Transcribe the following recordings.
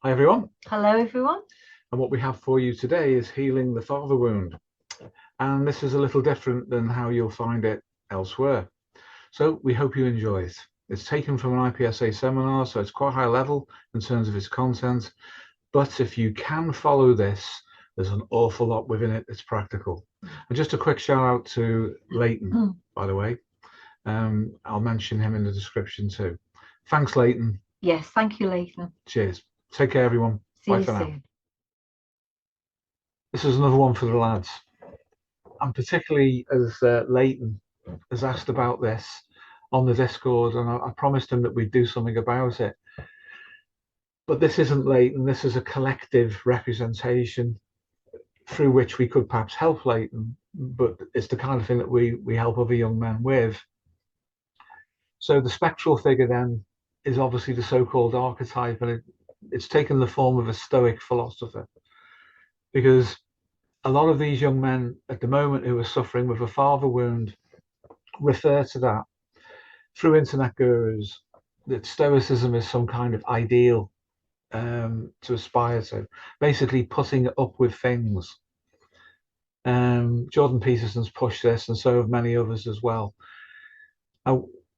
Hi everyone, Hello everyone. and what we have for you today is healing the father wound. And this is a little different than how you'll find it elsewhere. So we hope you enjoy it. It's taken from an IPSA seminar, so it's quite high level in terms of its content. But if you can follow this, there's an awful lot within it that's practical. And just a quick shout out to Leighton, by the way. I'll mention him in the description too. Thanks, Leighton. Yes, thank you, Lathan. Cheers. Take care, everyone. See Bye you for now. soon. This is another one for the lads. And particularly as Leighton has asked about this on the Discord, and I promised him that we'd do something about it. But this isn't Leighton, this is a collective representation through which we could perhaps help Leighton, but it's the kind of thing that we help other young men with. So the spectral figure then is obviously the so-called archetype, and it's taken the form of a Stoic philosopher, because a lot of these young men at the moment who are suffering with a father wound refer to that through internet gurus, that Stoicism is some kind of ideal to aspire to, basically putting up with things. Jordan Peterson's pushed this, and so have many others as well.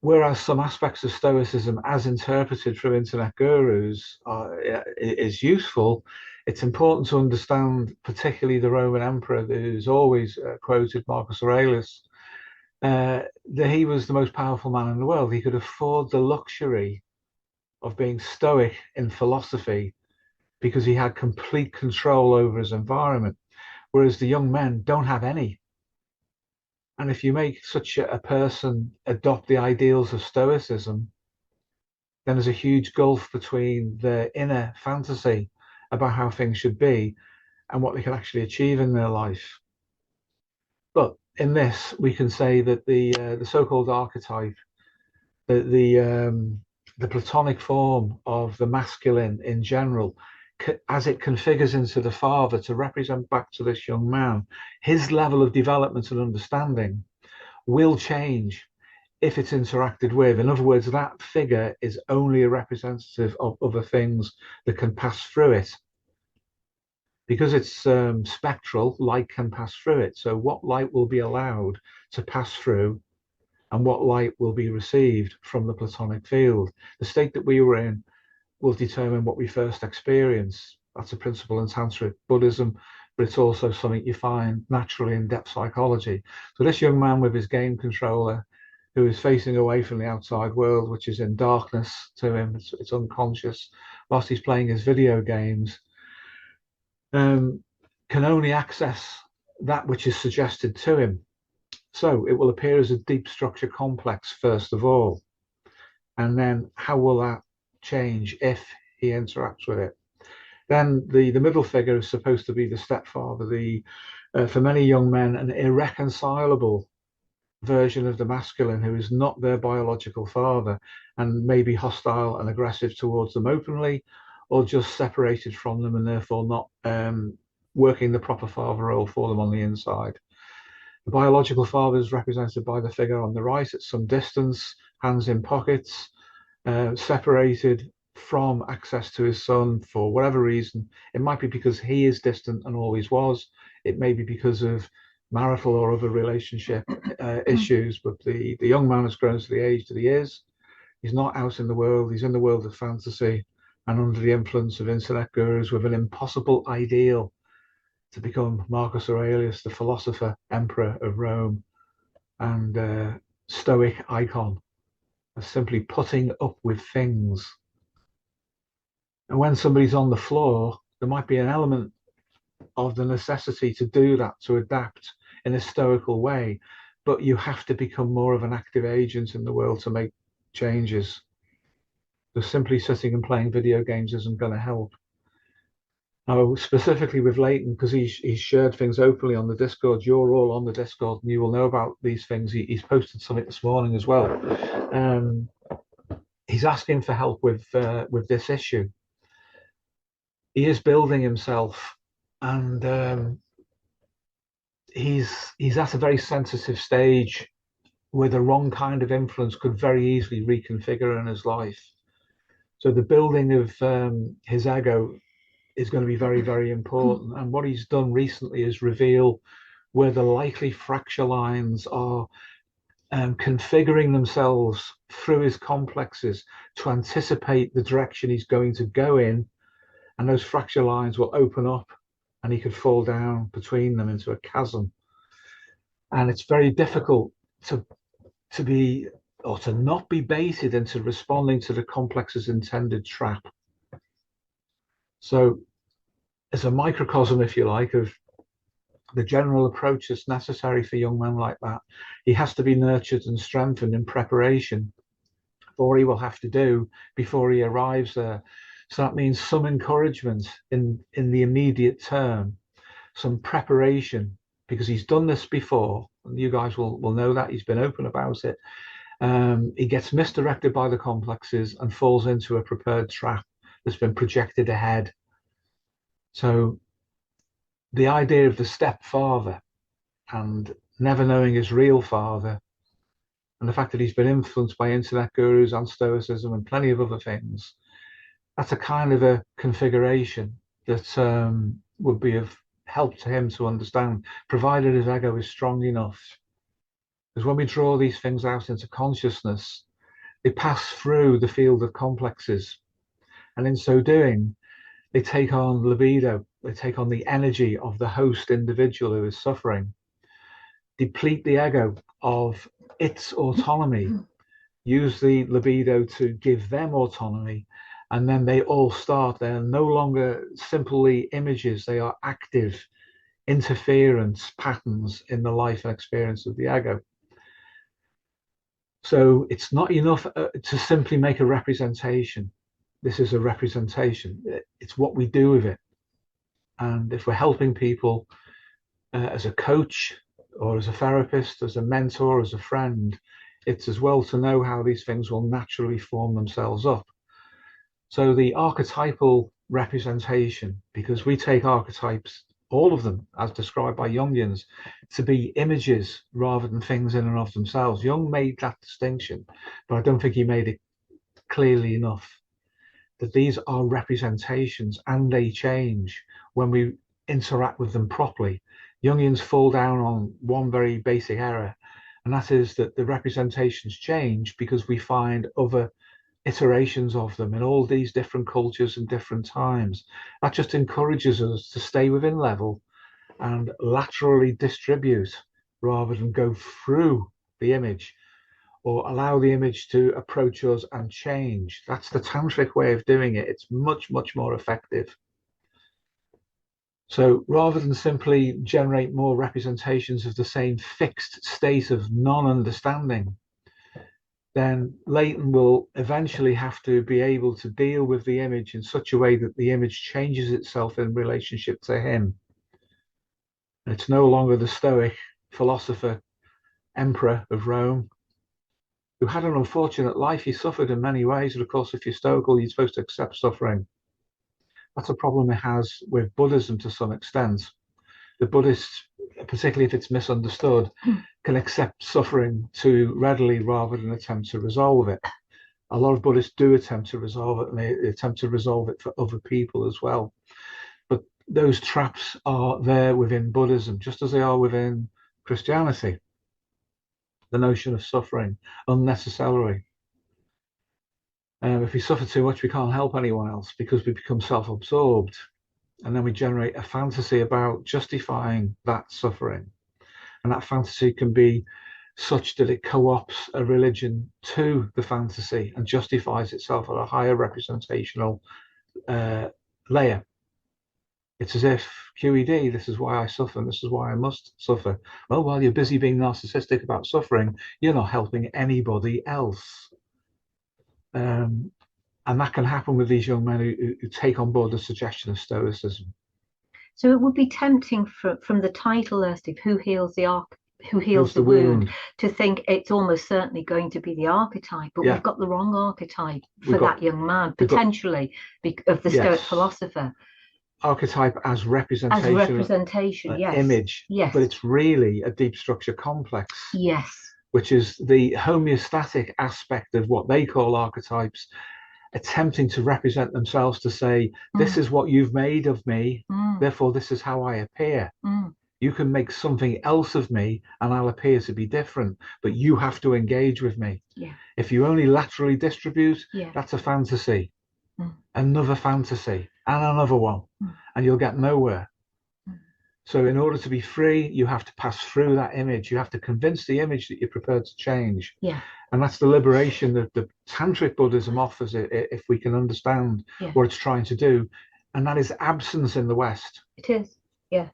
Whereas some aspects of Stoicism, as interpreted through internet gurus, is useful, it's important to understand, particularly the Roman emperor, who's always quoted, Marcus Aurelius, that he was the most powerful man in the world. He could afford the luxury of being stoic in philosophy because he had complete control over his environment, whereas the young men don't have any. And if you make such a person adopt the ideals of Stoicism, then there's a huge gulf between their inner fantasy about how things should be and what they can actually achieve in their life. But in this, we can say that the so-called archetype, the Platonic form of the masculine in general, as it configures into the father to represent back to this young man, his level of development and understanding will change if it's interacted with. In other words, that figure is only a representative of other things that can pass through it. Because it's spectral, light can pass through it. So what light will be allowed to pass through and what light will be received from the Platonic field? The state that we were in will determine what we first experience. That's a principle in Tantric Buddhism, but it's also something you find naturally in depth psychology. So this young man with his game controller, who is facing away from the outside world, which is in darkness to him, it's unconscious, whilst he's playing his video games, can only access that which is suggested to him. So it will appear as a deep structure complex, first of all. And then how will that change if he interacts with it? Then the middle figure is supposed to be the stepfather, for many young men, an irreconcilable version of the masculine who is not their biological father and may be hostile and aggressive towards them openly, or just separated from them and therefore not working the proper father role for them on the inside. The biological father is represented by the figure on the right at some distance, hands in pockets, separated from access to his son for whatever reason. It might be because he is distant and always was. It may be because of marital or other relationship issues, but the young man has grown to the age that he is. He's not out in the world. He's in the world of fantasy and under the influence of internet gurus with an impossible ideal to become Marcus Aurelius, the philosopher, emperor of Rome, and Stoic icon, of simply putting up with things. And when somebody's on the floor, there might be an element of the necessity to do that, to adapt in a stoical way, but you have to become more of an active agent in the world to make changes. Because simply sitting and playing video games isn't going to help. Now, specifically with Leighton, because he's shared things openly on the Discord, you're all on the Discord and you will know about these things. He's posted something this morning as well. He's asking for help with this issue. He is building himself, and he's at a very sensitive stage where the wrong kind of influence could very easily reconfigure in his life. So the building of his ego is going to be very, very important. And what he's done recently is reveal where the likely fracture lines are configuring themselves through his complexes to anticipate the direction he's going to go in. And those fracture lines will open up and he could fall down between them into a chasm. And it's very difficult to be, or to not be baited into responding to the complex's intended trap. So as a microcosm, if you like, of the general approach that's necessary for young men like that, he has to be nurtured and strengthened in preparation for what he will have to do before he arrives there. So that means some encouragement in the immediate term, some preparation, because he's done this before, and you guys will know that he's been open about it. He gets misdirected by the complexes and falls into a prepared trap that's been projected ahead. So the idea of the stepfather and never knowing his real father, and the fact that he's been influenced by internet gurus and stoicism and plenty of other things, that's a kind of a configuration that would be of help to him to understand, provided his ego is strong enough. Because when we draw these things out into consciousness, they pass through the field of complexes, and in so doing, they take on libido, they take on the energy of the host individual who is suffering, deplete the ego of its autonomy, use the libido to give them autonomy, and then they all start. They're no longer simply images, they are active interference patterns in the life and experience of the ego. So it's not enough to simply make a representation. This is a representation. It's what we do with it. And if we're helping people as a coach or as a therapist, as a mentor, as a friend, it's as well to know how these things will naturally form themselves up. So the archetypal representation, because we take archetypes, all of them, as described by Jungians, to be images rather than things in and of themselves. Jung made that distinction, but I don't think he made it clearly enough, that these are representations and they change when we interact with them properly. Jungians fall down on one very basic error, and that is that the representations change because we find other iterations of them in all these different cultures and different times. That just encourages us to stay within level and laterally distribute rather than go through the image or allow the image to approach us and change. That's the tantric way of doing it. It's much, much more effective. So rather than simply generate more representations of the same fixed state of non-understanding, then Leighton will eventually have to be able to deal with the image in such a way that the image changes itself in relationship to him. It's no longer the Stoic philosopher, emperor of Rome, who had an unfortunate life. He suffered in many ways, and of course, if you're Stoical, you're supposed to accept suffering. That's a problem it has with Buddhism to some extent. The Buddhists, particularly if it's misunderstood, can accept suffering too readily rather than attempt to resolve it. A lot of Buddhists do attempt to resolve it, and they attempt to resolve it for other people as well. But those traps are there within Buddhism, just as they are within Christianity. The notion of suffering unnecessarily. If we suffer too much, we can't help anyone else because we become self-absorbed. And then we generate a fantasy about justifying that suffering. And that fantasy can be such that it co-opts a religion to the fantasy and justifies itself at a higher representational layer. It's as if QED, this is why I suffer, and this is why I must suffer. Well, while you're busy being narcissistic about suffering, you're not helping anybody else. And that can happen with these young men who take on board the suggestion of Stoicism. So it would be tempting from the title, Steve, who heals the wound, to think it's almost certainly going to be the archetype, but we've got the wrong archetype for that young man, potentially, of the Stoic philosopher. Archetype as representation, yes. Image, yes. But it's really a deep structure complex. Yes. Which is the homeostatic aspect of what they call archetypes, attempting to represent themselves to say, this is what you've made of me, therefore this is how I appear. You can make something else of me and I'll appear to be different, but you have to engage with me. If you only laterally distribute, that's a fantasy, another fantasy, and another one, and you'll get nowhere. So in order to be free, you have to pass through that image. You have to convince the image that you're prepared to change. And that's the liberation that the Tantric Buddhism offers, if we can understand what it's trying to do. And that is absence in the West. It is, yeah.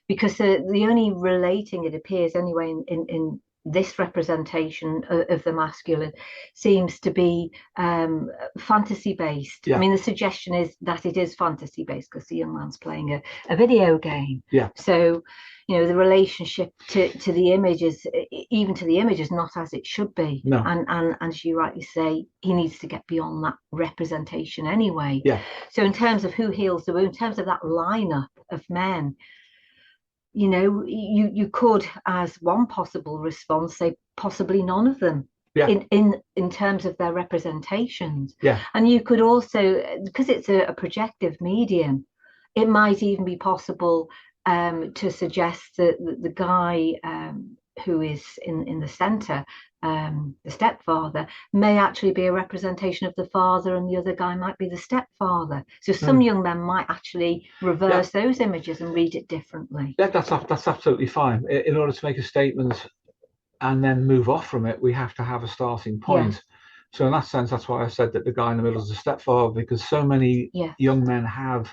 Because the only relating, it appears anyway, in this representation of the masculine seems to be fantasy based. I mean, the suggestion is that it is fantasy based because the young man's playing a video game. So, you know, the relationship to the image is, even to the image, is not as it should be. And as you rightly say, he needs to get beyond that representation anyway. So in terms of who heals the wound, in terms of that lineup of men, you know, you could, as one possible response, say possibly none of them in terms of their representations. And you could also, because it's a projective medium, it might even be possible to suggest that the guy who is in the center, the stepfather, may actually be a representation of the father, and the other guy might be the stepfather. So some young men might actually reverse those images and read it differently. That's absolutely fine. In order to make a statement and then move off from it, we have to have a starting point. So in that sense, that's why I said that the guy in the middle is the stepfather, because so many young men have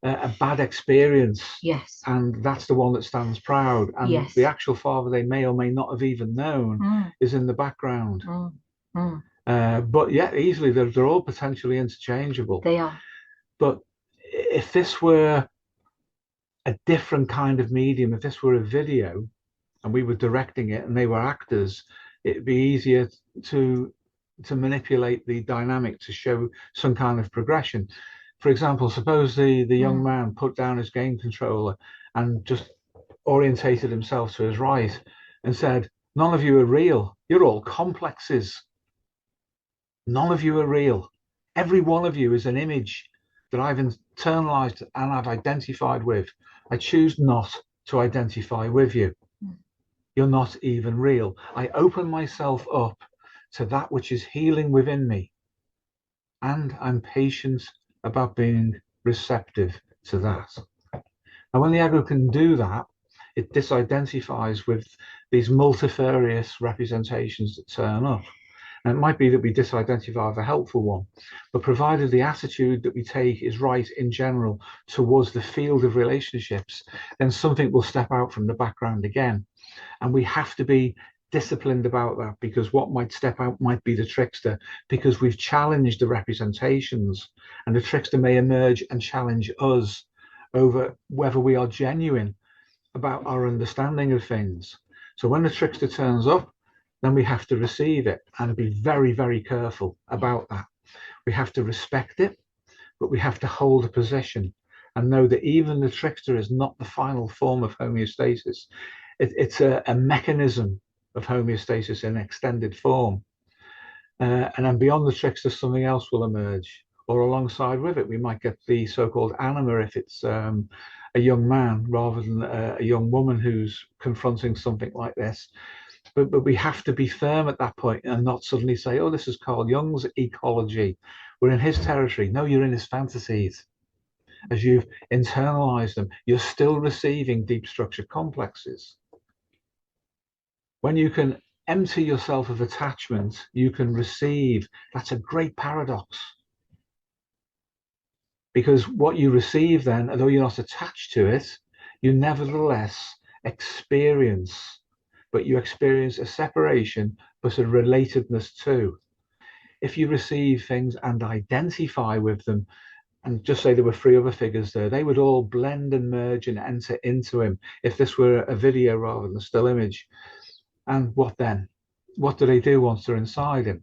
a bad experience, and that's the one that stands proud, and the actual father they may or may not have even known is in the background. But easily they're all potentially interchangeable. They are. But if this were a different kind of medium, if this were a video and we were directing it and they were actors, it'd be easier to manipulate the dynamic to show some kind of progression. For example, suppose the young man put down his game controller and just orientated himself to his right and said, none of you are real. You're all complexes. None of you are real. Every one of you is an image that I've internalized and I've identified with. I choose not to identify with you. You're not even real. I open myself up to that which is healing within me, and I'm patient about being receptive to that. And when the ego can do that, it disidentifies with these multifarious representations that turn up. And it might be that we disidentify with a helpful one, but provided the attitude that we take is right in general towards the field of relationships, then something will step out from the background again. And we have to be disciplined about that, because what might step out might be the trickster, because we've challenged the representations, and the trickster may emerge and challenge us over whether we are genuine about our understanding of things. So when the trickster turns up, then we have to receive it and be very, very careful about that. We have to respect it, but we have to hold a position and know that even the trickster is not the final form of homeostasis. It's a mechanism of homeostasis in extended form. And then beyond the trickster, something else will emerge, or alongside with it, we might get the so-called anima if it's a young man rather than a young woman who's confronting something like this. But we have to be firm at that point and not suddenly say, oh, this is Carl Jung's ecology. We're in his territory. No, you're in his fantasies. As you've internalized them, you're still receiving deep structured complexes. When you can empty yourself of attachment, you can receive. That's a great paradox. Because what you receive then, although you're not attached to it, you nevertheless experience. But you experience a separation, but a relatedness too. If you receive things and identify with them, and just say there were three other figures there, they would all blend and merge and enter into him if this were a video rather than a still image. And what then? What do they do once they're inside him?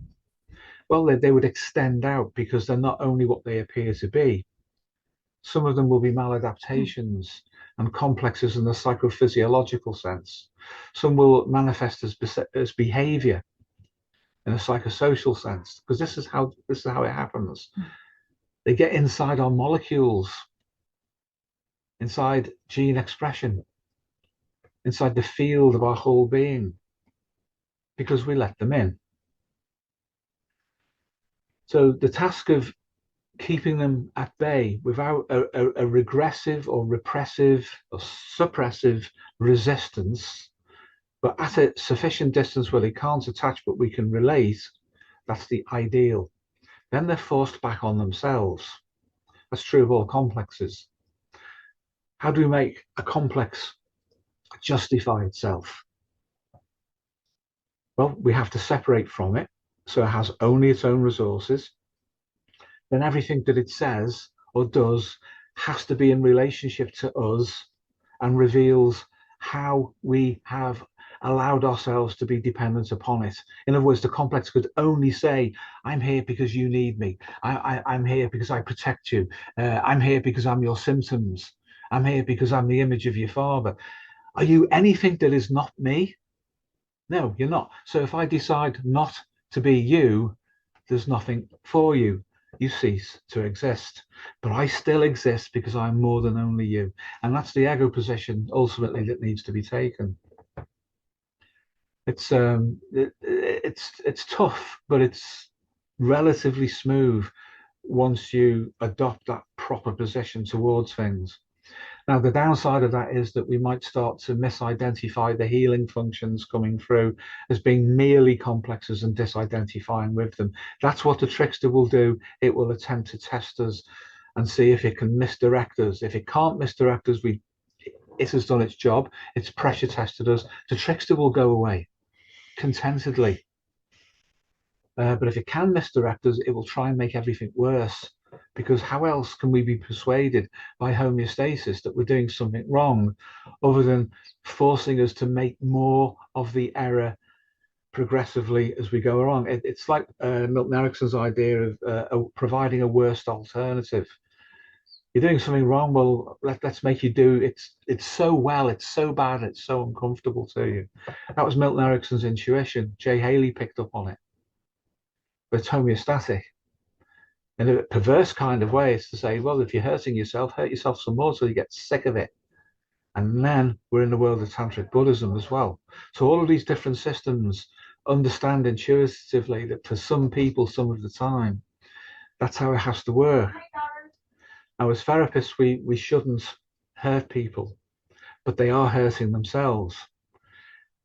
Well, they would extend out, because they're not only what they appear to be. Some of them will be maladaptations and complexes in the psychophysiological sense. Some will manifest as behavior. in a psychosocial sense, because this is how it happens. They get inside our molecules, inside gene expression, inside the field of our whole being, because we let them in. So the task of keeping them at bay without a regressive or repressive or suppressive resistance, but at a sufficient distance where they can't attach but we can relate, that's the ideal. Then they're forced back on themselves. That's true of all complexes. How do we make a complex justify itself? Well, we have to separate from it, so it has only its own resources. Then everything that it says or does has to be in relationship to us and reveals how we have allowed ourselves to be dependent upon it. In other words, the complex could only say, I'm here because you need me. I'm here because I protect you. I'm here because I'm your symptoms. I'm here because I'm the image of your father. Are you anything that is not me? No, you're not. So if I decide not to be you, there's nothing for you. You cease to exist. But I still exist because I'm more than only you. And that's the ego position ultimately that needs to be taken. It's tough, but it's relatively smooth once you adopt that proper position towards things. Now, the downside of that is that we might start to misidentify the healing functions coming through as being merely complexes and disidentifying with them. That's what the trickster will do. It will attempt to test us and see if it can misdirect us. If it can't misdirect us, it has done its job. It's pressure tested us. The trickster will go away contentedly. But if it can misdirect us, it will try and make everything worse. Because how else can we be persuaded by homeostasis that we're doing something wrong other than forcing us to make more of the error progressively as we go along? It's like Milton Erickson's idea of providing a worst alternative. You're doing something wrong, well, let's make you do it's so well, it's so bad, it's so uncomfortable to you. That was Milton Erickson's intuition. Jay Haley picked up on it. But it's homeostatic. In a perverse kind of way, it's to say, well, if you're hurting yourself, hurt yourself some more till you get sick of it. And then we're in the world of Tantric Buddhism as well. So all of these different systems understand intuitively that for some people, some of the time, that's how it has to work. Now, as therapists, we shouldn't hurt people, but they are hurting themselves.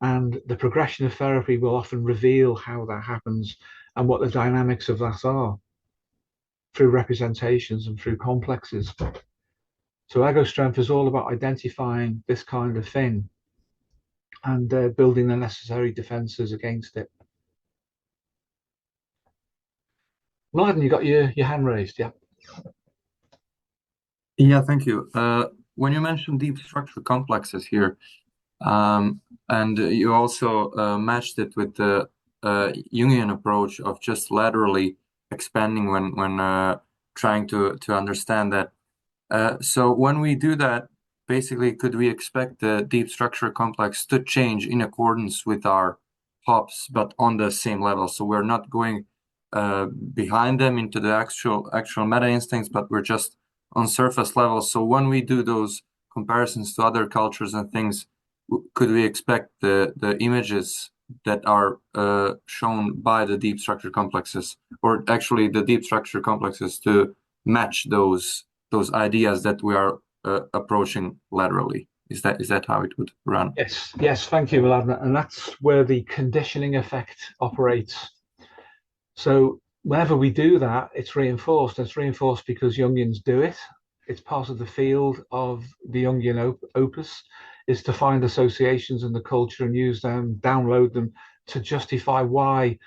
And the progression of therapy will often reveal how that happens and what the dynamics of that are through representations and through complexes. So ego strength is all about identifying this kind of thing and building the necessary defenses against it. Martin, you got your hand raised, yeah? Yeah, thank you. When you mentioned deep structure complexes here, and you also matched it with the Jungian approach of just laterally expanding when trying to understand that. So when we do that, basically, could we expect the deep structure complex to change in accordance with our hops, but on the same level? So we're not going behind them into the actual meta instincts, but we're just on surface level. So when we do those comparisons to other cultures and things, could we expect the images that are shown by the deep structure complexes, or actually the deep structure complexes, to match those ideas that we are approaching laterally? Is that how it would run? Yes, thank you, Mladen. And that's where the conditioning effect operates. So whenever we do that, it's reinforced. It's reinforced because Jungians do it. It's part of the field of the Jungian opus, is to find associations in the culture and use them, download them to justify why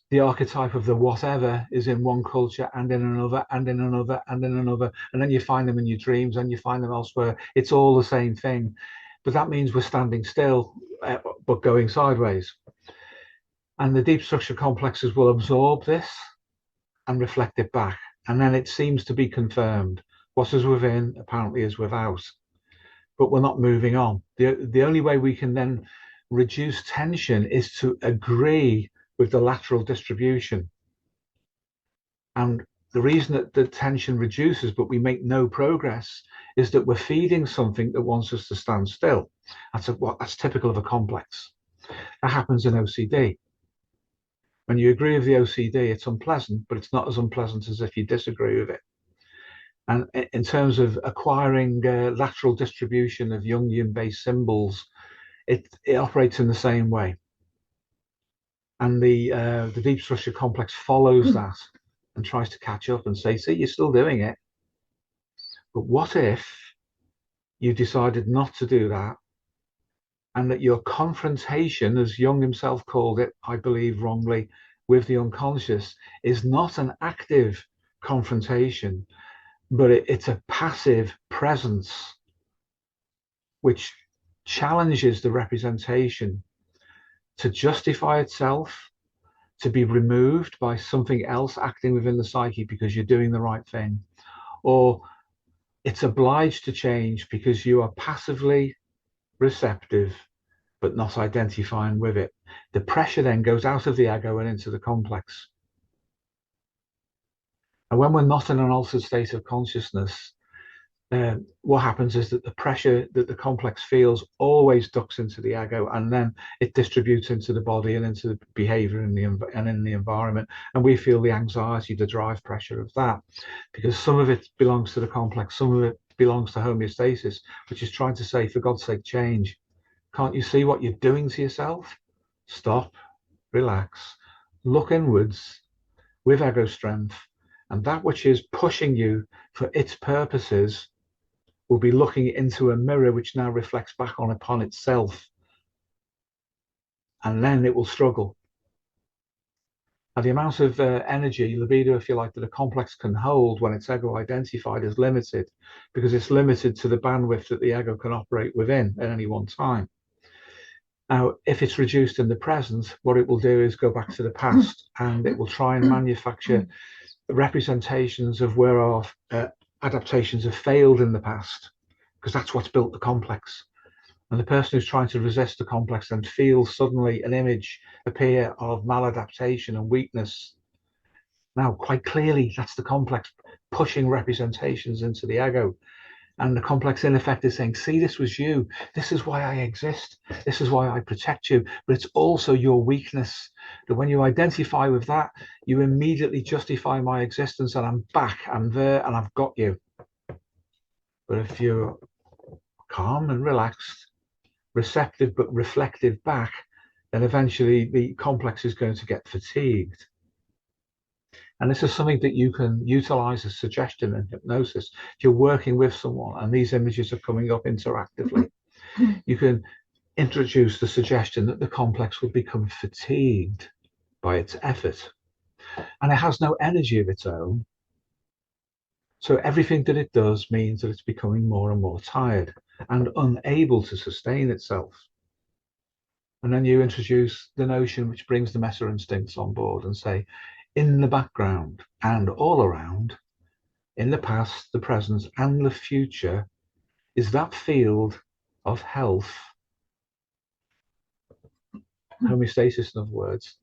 the archetype of the whatever is in one culture and in another and in another and in another. And then you find them in your dreams and you find them elsewhere. It's all the same thing. But that means we're standing still, but going sideways. And the deep structure complexes will absorb this and reflect it back. And then it seems to be confirmed. What is within apparently is without. But we're not moving on. The only way we can then reduce tension is to agree with the lateral distribution. And the reason that the tension reduces but we make no progress is that we're feeding something that wants us to stand still. That's typical of a complex. That happens in OCD. When you agree with the OCD, it's unpleasant, but it's not as unpleasant as if you disagree with it. And in terms of acquiring lateral distribution of Jungian-based symbols, it operates in the same way. And the deep structure complex follows that and tries to catch up and say, see, you're still doing it. But what if you decided not to do that, and that your confrontation, as Jung himself called it, I believe wrongly, with the unconscious, is not an active confrontation, but it's a passive presence which challenges the representation to justify itself, to be removed by something else acting within the psyche because you're doing the right thing, or it's obliged to change because you are passively receptive but not identifying with it. The pressure then goes out of the ego and into the complex. And when we're not in an altered state of consciousness, what happens is that the pressure that the complex feels always ducks into the ego, and then it distributes into the body and into the behavior and in the environment. And we feel the anxiety, the drive pressure of that, because some of it belongs to the complex, some of it belongs to homeostasis, which is trying to say, for God's sake, change. Can't you see what you're doing to yourself? Stop, relax, look inwards with ego strength, and that which is pushing you for its purposes will be looking into a mirror which now reflects back upon itself, and then it will struggle. And the amount of energy, libido, if you like, that a complex can hold when it's ego identified is limited, because it's limited to the bandwidth that the ego can operate within at any one time. Now, if it's reduced in the present, what it will do is go back to the past, and it will try and manufacture representations of where our adaptations have failed in the past, because that's what's built the complex. And the person who's trying to resist the complex then feels suddenly an image appear of maladaptation and weakness. Now, quite clearly, that's the complex pushing representations into the ego. And the complex, in effect, is saying, see, this was you. This is why I exist. This is why I protect you. But it's also your weakness. That when you identify with that, you immediately justify my existence, and I'm back, I'm there, and I've got you. But if you're calm and relaxed, receptive but reflective back, then eventually the complex is going to get fatigued. And this is something that you can utilize as suggestion in hypnosis. If you're working with someone and these images are coming up interactively, you can introduce the suggestion that the complex will become fatigued by its effort. And it has no energy of its own. So everything that it does means that it's becoming more and more tired and unable to sustain itself. And then you introduce the notion which brings the meta instincts on board and say, in the background and all around, in the past, the present, and the future, is that field of health, homeostasis in other words,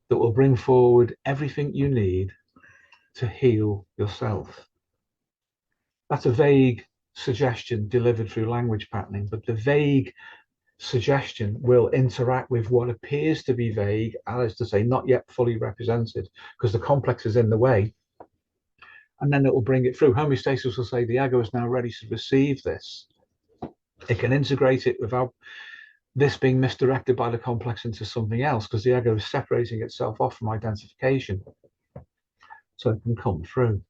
that will bring forward everything you need to heal yourself. That's a vague suggestion delivered through language patterning, but the vague suggestion will interact with what appears to be vague, that is to say, not yet fully represented, because the complex is in the way. And then it will bring it through. Homeostasis will say the ego is now ready to receive this. It can integrate it without this being misdirected by the complex into something else, because the ego is separating itself off from identification. So it can come through.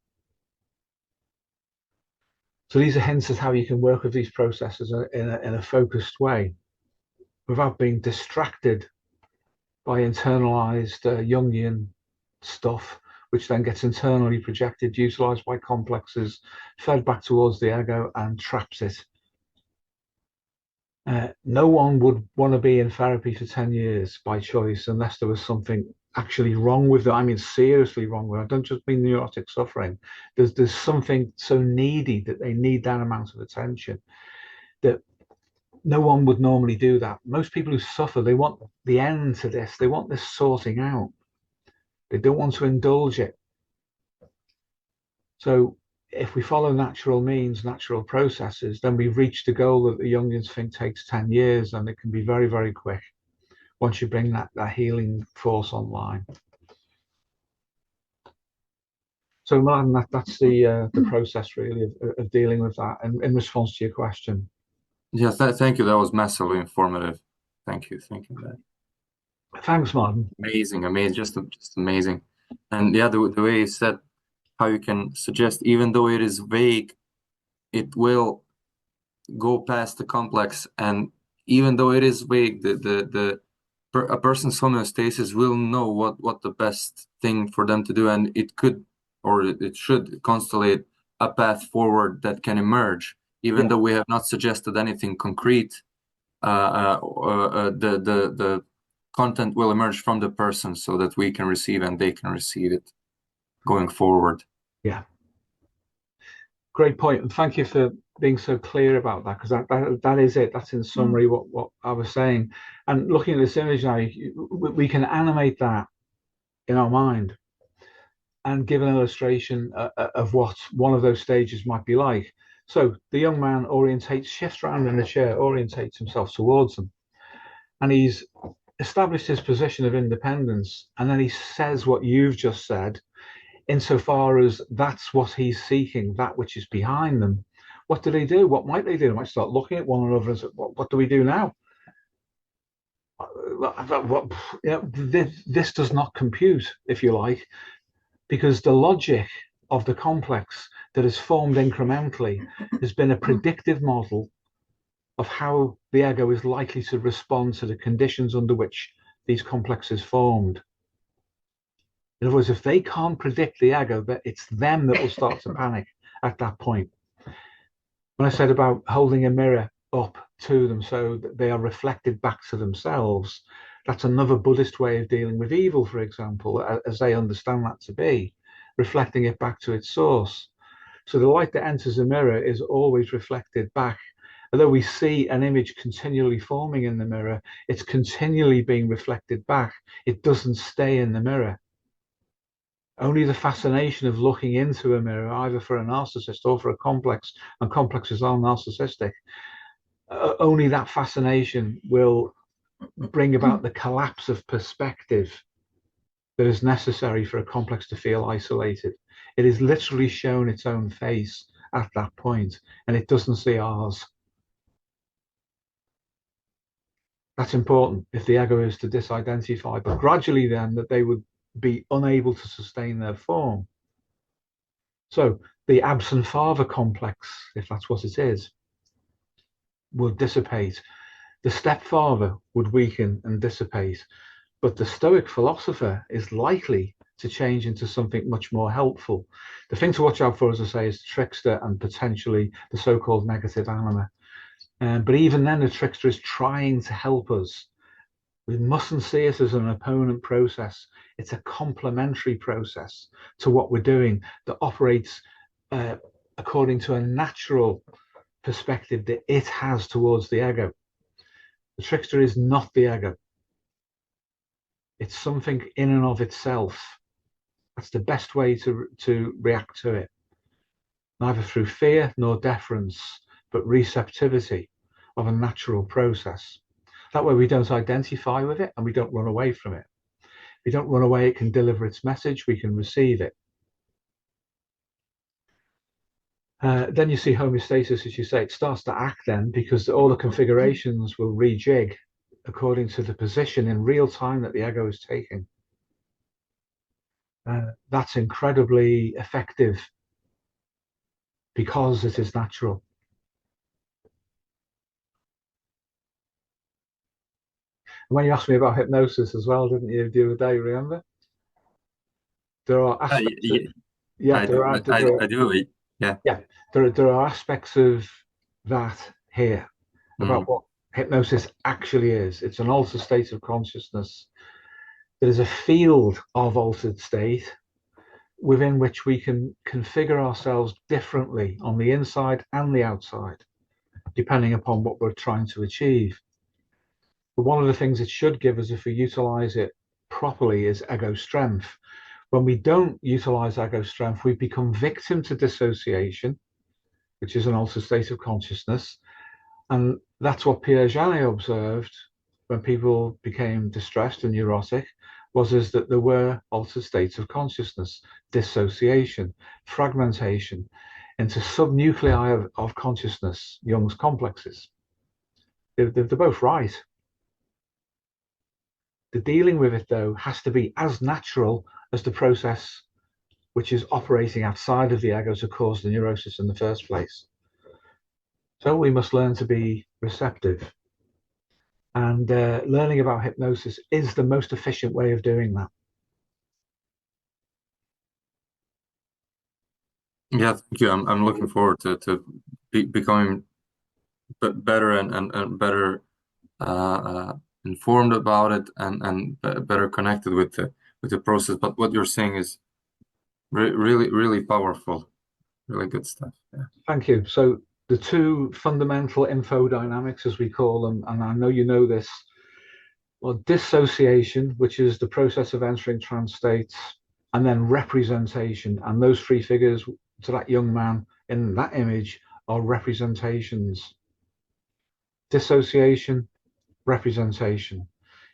So these are hints at how you can work with these processes in a focused way, without being distracted by internalized Jungian stuff, which then gets internally projected, utilized by complexes, fed back towards the ego and traps it. No one would want to be in therapy for 10 years by choice unless there was something actually wrong with them. I mean, seriously wrong with them. I don't just mean neurotic suffering. There's something so needy that they need that amount of attention, that no one would normally do that. Most people who suffer, they want the end to this. They want this sorting out. They don't want to indulge it. So if we follow natural means, natural processes, then we've reached a goal that the Jungians think takes 10 years, and it can be very, very quick once you bring that healing force online. So Martin, that's the process really of dealing with that, and in response to your question. Yes, thank you. That was massively informative. Thank you. Thanks, Martin. Amazing, just amazing. And yeah, the way you said how you can suggest, even though it is vague, it will go past the complex, and even though it is vague, a person's homeostasis will know what the best thing for them to do, and it could, or it should constellate a path forward that can emerge, even though we have not suggested anything concrete. The content will emerge from the person so that we can receive and they can receive it going forward. Yeah. Great point. And thank you for being so clear about that, because that is it. That's in summary what I was saying. And looking at this image now, we can animate that in our mind and give an illustration of what one of those stages might be like. So the young man shifts around in the chair, orientates himself towards them, and he's established his position of independence, and then he says what you've just said, insofar as that's what he's seeking, that which is behind them. What do they do? What might they do? They might start looking at one another and say, what do we do now? This does not compute, if you like, because the logic of the complex that is formed incrementally has been a predictive model of how the ego is likely to respond to the conditions under which these complexes formed. In other words, if they can't predict the ego, that it's them that will start to panic at that point. When I said about holding a mirror up to them so that they are reflected back to themselves, that's another Buddhist way of dealing with evil, for example, as they understand that to be, reflecting it back to its source. So the light that enters the mirror is always reflected back. Although we see an image continually forming in the mirror, it's continually being reflected back. It doesn't stay in the mirror. Only the fascination of looking into a mirror, either for a narcissist or for a complex, and complexes are narcissistic, only that fascination will bring about the collapse of perspective that is necessary for a complex to feel isolated. It is literally shown its own face at that point, and it doesn't see ours. That's important if the ego is to disidentify, but gradually then that they would be unable to sustain their form. So the absent father complex, if that's what it is, will dissipate. The stepfather would weaken and dissipate, but the Stoic philosopher is likely to change into something much more helpful. The thing to watch out for, as I say, is the trickster and potentially the so-called negative anima. But even then, the trickster is trying to help us. We mustn't see it as an opponent process. It's a complementary process to what we're doing that operates according to a natural perspective that it has towards the ego. The trickster is not the ego. It's something in and of itself. That's the best way to react to it. Neither through fear nor deference, but receptivity of a natural process. That way we don't identify with it and we don't run away from it. If we don't run away, it can deliver its message, we can receive it. Then you see homeostasis, as you say, it starts to act then, because all the configurations will rejig according to the position in real time that the ego is taking. That's incredibly effective because it is natural. When you asked me about hypnosis as well, didn't you, the other day, remember? There are aspects I do. There are aspects of that here about what hypnosis actually is. It's an altered state of consciousness. There is a field of altered state within which we can configure ourselves differently on the inside and the outside. depending upon what we're trying to achieve. But one of the things it should give us, if we utilize it properly, is ego strength. When we don't utilize ego strength, we become victim to dissociation, which is an altered state of consciousness. And that's what Pierre Janet observed when people became distressed and neurotic, is that there were altered states of consciousness, dissociation, fragmentation into subnuclei of consciousness, Jung's complexes. They're both right. The dealing with it, though, has to be as natural as the process which is operating outside of the ego to cause the neurosis in the first place. So we must learn to be receptive. And learning about hypnosis is the most efficient way of doing that. Yeah, thank you. I'm looking forward to becoming better and better informed about it and better connected with the process. But what you're saying is really powerful, really good stuff. Yeah. Thank you. So the two fundamental infodynamics, as we call them, and I know you know this, well, dissociation, which is the process of entering trance states, and then representation. And those three figures to that young man in that image are representations. Dissociation, representation.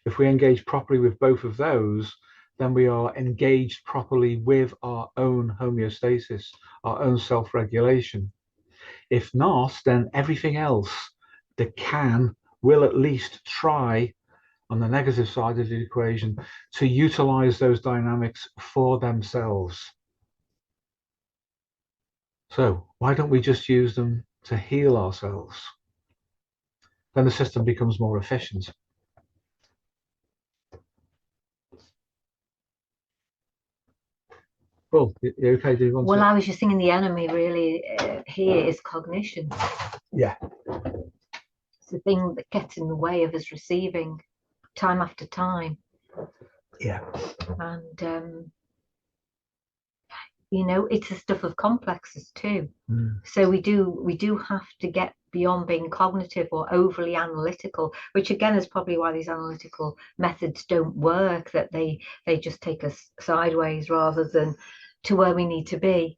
If we engage properly with both of those, then we are engaged properly with our own homeostasis, our own self-regulation. If not, then everything else that will at least try, on the negative side of the equation, to utilize those dynamics for themselves. So why don't we just use them to heal ourselves? Then the system becomes more efficient. Well, you okay? Do you want to? I was just thinking the enemy really here is cognition. Yeah. It's the thing that gets in the way of us receiving time after time. Yeah. And you know, it's the stuff of complexes too. So we do have to get beyond being cognitive or overly analytical, which again is probably why these analytical methods don't work, that they just take us sideways rather than to where we need to be.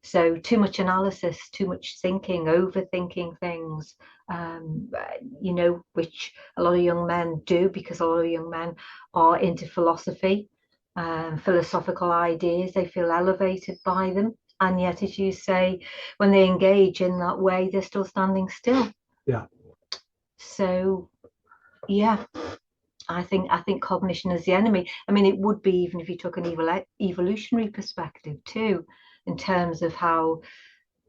So too much analysis, too much thinking, overthinking things, you know, which a lot of young men do, because a lot of young men are into philosophy, philosophical ideas. They feel elevated by them. And yet, as you say, when they engage in that way, they're still standing still. Yeah. So, yeah, I think cognition is the enemy. I mean, it would be even if you took an evolutionary perspective too, in terms of how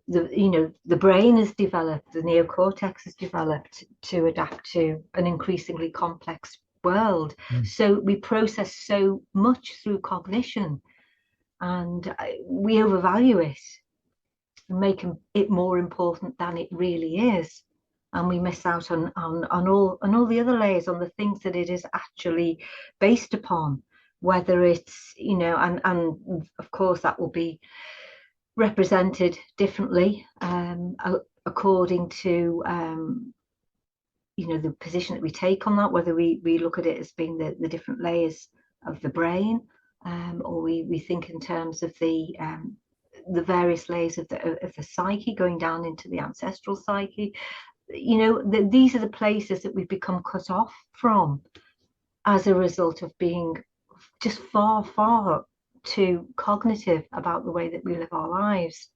the brain is developed, the neocortex is developed to adapt to an increasingly complex world. So we process so much through cognition, and we overvalue it and make it more important than it really is, and we miss out on all the other layers, on the things that it is actually based upon, whether it's, you know, and of course that will be represented differently according to you know, the position that we take on that, whether we look at it as being the different layers of the brain, or we think in terms of the various layers of the psyche going down into the ancestral psyche. You know, these are the places that we've become cut off from as a result of being just far too cognitive about the way that we live our lives.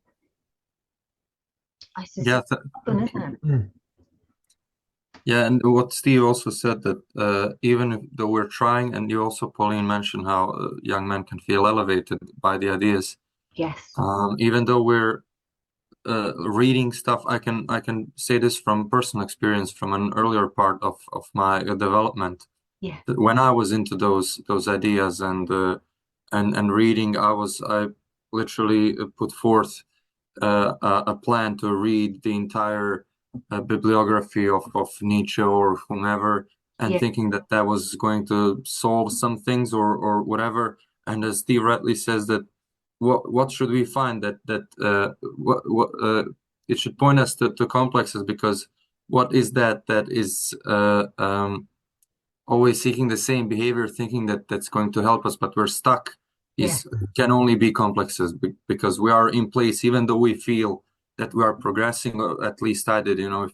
I suspect, isn't it? Yeah, and what Steve also said, that even though we're trying, and you also, Pauline, mentioned how young men can feel elevated by the ideas. Yes. Even though we're reading stuff, I can say this from personal experience from an earlier part of my development. Yeah. When I was into those ideas and reading, I literally put forth a plan to read the entire bibliography of Nietzsche or whomever, and thinking that was going to solve some things or whatever. And as Steve rightly says, that what should we find that it should point us to complexes, because what is that is always seeking the same behavior, thinking that that's going to help us, but we're stuck, can only be complexes, because we are in place, even though we feel that we are progressing, or at least I did, I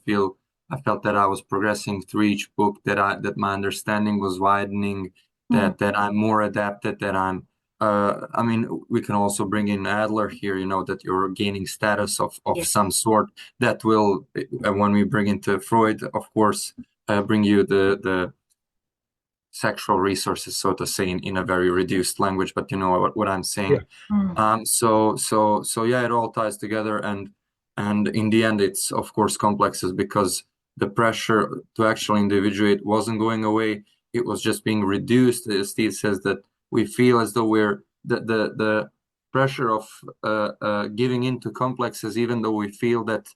felt that I was progressing through each book, that my understanding was widening, that I'm more adapted, that I'm I mean, we can also bring in Adler here, that you're gaining status of some sort that will, when we bring into Freud, of course, bring you the sexual resources, so to say, in a very reduced language, but you know what I'm saying. So yeah, it all ties together, and in the end, it's of course complexes, because the pressure to actually individuate wasn't going away. It was just being reduced. Steve says that we feel as though we're the pressure of giving into complexes, even though we feel that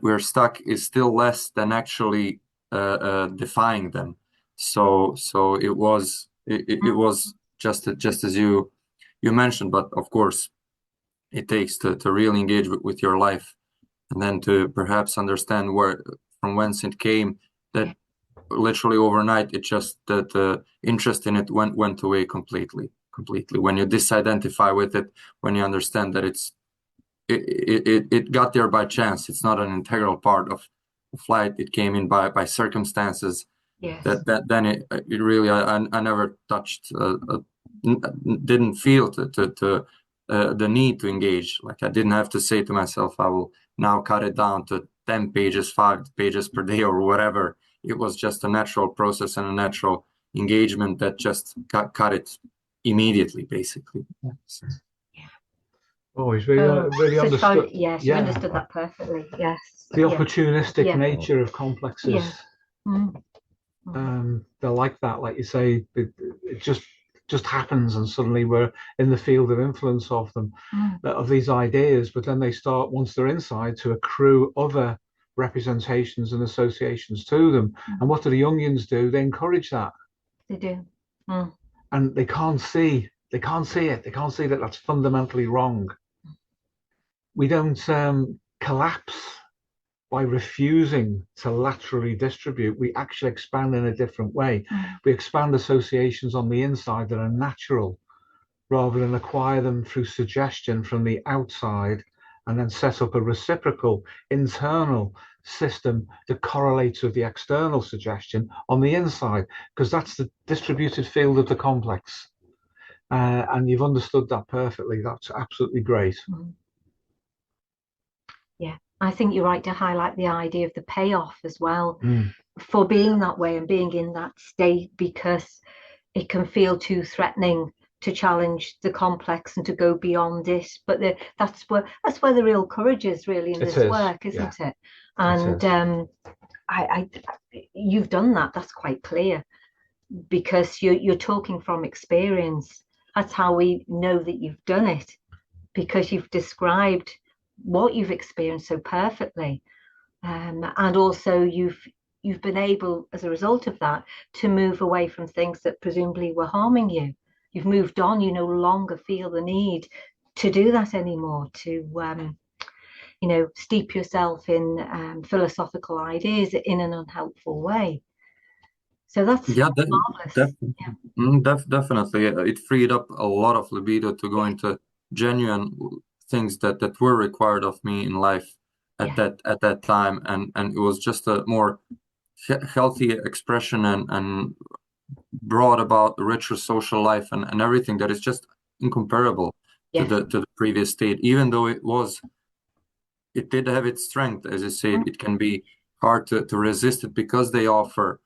we're stuck, is still less than actually defying them. So it was just as you mentioned, but of course it takes to really engage with your life, and then to perhaps understand from whence it came, that literally overnight it just the interest in it went away completely. When you disidentify with it, when you understand that it got there by chance, it's not an integral part of flight, it came in by circumstances. Then it really, I never touched, didn't feel the need to engage. Like, I didn't have to say to myself, I will now cut it down to 10 pages, 5 pages per day, or whatever. It was just a natural process and a natural engagement that just cut it immediately, basically. Oh, he's really understood. Yes, you understood that perfectly. Yes. The opportunistic nature of complexes. They're like that, like you say, it just happens, and suddenly we're in the field of influence of them, of these ideas. But then they start, once they're inside, to accrue other representations and associations to them. And what do the Jungians do? They encourage that. They do. And they can't see it. They can't see that that's fundamentally wrong. We don't collapse by refusing to laterally distribute. We actually expand in a different way. We expand associations on the inside that are natural, rather than acquire them through suggestion from the outside, and then set up a reciprocal internal system that correlates with the external suggestion on the inside, because that's the distributed field of the complex. And you've understood that perfectly. That's absolutely great. Yeah, I think you're right to highlight the idea of the payoff as well, for being that way and being in that state, because it can feel too threatening to challenge the complex and to go beyond it. But that's where the real courage is, really, in this work, isn't it? And you've done that. That's quite clear, because you're talking from experience. That's how we know that you've done it, because you've described what you've experienced so perfectly, and also you've been able, as a result of that, to move away from things that presumably were harming you. You've moved on. You no longer feel the need to do that anymore, to steep yourself in philosophical ideas in an unhelpful way. So that's marvelous. Definitely. It freed up a lot of libido to go into genuine things that were required of me in life at that time, and it was just a more healthy expression, and brought about a richer social life and everything that is just incomparable to the previous state. Even though it did have its strength, as you say, it can be hard to resist it, because they offer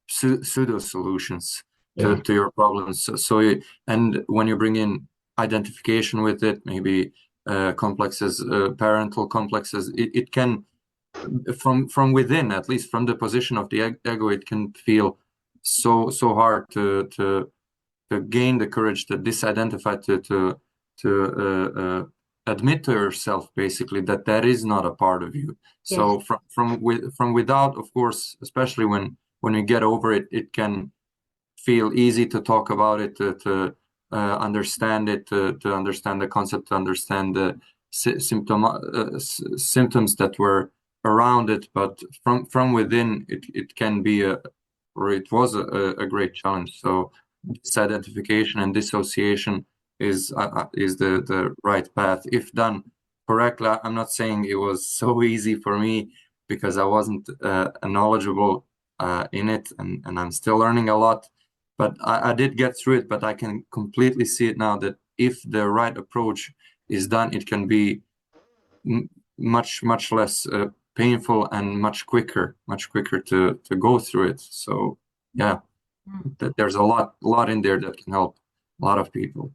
pseudo solutions to your problems. And when you bring in identification with it, maybe complexes, parental complexes, it can, from within, at least from the position of the ego, it can feel so hard to gain the courage to disidentify, to admit to yourself, basically, that is not a part of you. So from without, of course, especially when you get over it, it can feel easy to talk about it, to understand it, to understand the concept, to understand the symptoms that were around it, but from within, it can be or it was a great challenge. So disidentification and dissociation is the right path if done correctly. I'm not saying it was so easy for me because I wasn't knowledgeable in it, and I'm still learning a lot. But I did get through it. But I can completely see it now that if the right approach is done, it can be much less painful and much quicker to go through it. So yeah, there's a lot in there that can help a lot of people.